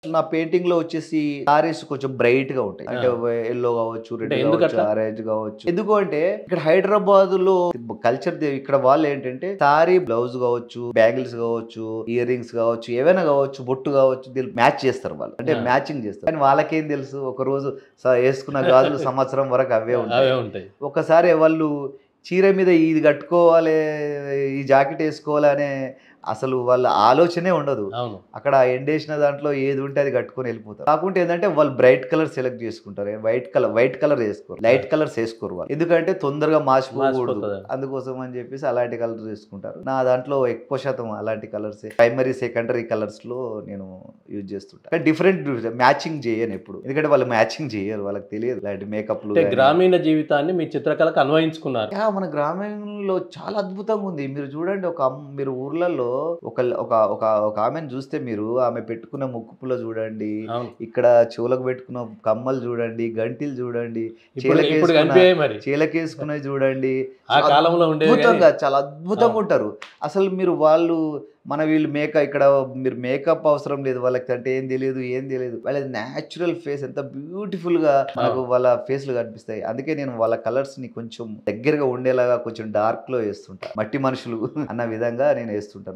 నా పెయింటింగ్‌లో వచ్చేసి సారీస్ కొంచెం బ్రైట్‌గా ఉంటాయి. అంటే యెల్లో గావచ్చు, రెడ్ అంటే గావచ్చు, ఎందుకట్లా? ఆరెంజ్ గావచ్చు. ఎందుకు అంటే ఇక్కడ హైదరాబాద్‌లో కల్చర్ ఇక్కడ వాళ్ళేంటంటే సారీ, బ్లౌజ్ గావచ్చు, బ్యాంగిల్స్ గావచ్చు, ఇయర్ రింగ్స్ గావచ్చు, ఏవైనా గావచ్చు, బొట్టు గావచ్చు దీన్ని మ్యాచ్ చేస్తారు వాళ్ళు. అంటే ఆ! మ్యాచింగ్ చేస్తారు. కానీ వాళ్ళకేం తెలుసు ఒకరోజు యేసుకున్న గాజులు సంవత్సరం వరకు అవే ఉంటాయి. అవే ఉంటాయి. ఒకసారి వాళ్ళు చీర మీద ఇది కట్టుకోవాలి, ఈ జాకెట్ యేసుకోవాలి అనే అసలు వాళ్ళ ఆలోచనే ఉండదు. అవును. అక్కడ ఎండేసిన దాంట్లో ఏది ఉంటే అది కట్టుకొని వెళ్ళిపోతారు. కాకుంటే ఏందంటే వాళ్ళు బ్రైట్ కలర్ సెలెక్ట్ చేసుకుంటారు. వైట్ కలర్ ఏసుకోరు. లైట్ కలర్స్ ఏసుకోరు వాళ్ళు. ఎందుకంటే తొందరగా మాసిపోకూడదు. మాసిపోతదని. అందుకోసం అని చెప్పేసి అలాంటి కలర్స్ ఏసుకుంటారు. నా దాంట్లో ఎక్కువ శాతం అలాంటి కలర్సే. ప్రైమరీ, సెకండరీ కలర్స్‌లో నేను యూజ్ చేస్తుంటా. కానీ డిఫరెంట్ మ్యాచింగ్ చేయను ఎప్పుడు. ఎందుకంటే వాళ్ళు మ్యాచింగ్ చేయరు. వాళ్ళకి తెలియదు. ఇలాంటి మేకప్‌లు అంటే గాని గ్రామీణ జీవితాన్ని మీ చిత్రకళకు అన్వయించుకున్నారు. మన గ్రామీణంలో చాలా అద్భుతంగా ఉంది. మీరు చూడండి మీరు ఊర్లలో ఒక ఒక ఒక ఒక ఆమెను చూస్తే మీరు ఆమె పెట్టుకున్న ముక్కుపుల్ల చూడండి. అవును. ఇక్కడ చెవులకు పెట్టుకున్న కమ్మలు చూడండి, గంటిలు చూడండి, ఇప్పుడు కనిపియయి మరి. చీలకేసుకున్నవి చూడండి. ఆ చాలా కాలంలో ఉండేవి గాని అద్భుతంగా చాలా అద్భుతంగా అవును. ఉంటారు. అసలు వీళ్ళు ఇక్కడ మీరు మేకప్ అవసరం లేదు వాళ్ళకి అంటే ఏం తెలీదు. వాళ్ళది నేచురల్ ఫేస్ ఎంత బ్యూటిఫుల్‌గా మనకు అవును. వాళ్ళ ఫేస్‌లు కనిపిస్తాయి. అందుకే నేను వాళ్ళ కలర్స్‌ని కొంచెం దగ్గరగా ఉండేలాగా కొంచెం డార్క్‌లో ఏస్తుంటా. మట్టి మనుషులు అన్న విధంగా నేను ఏస్తుంటాను.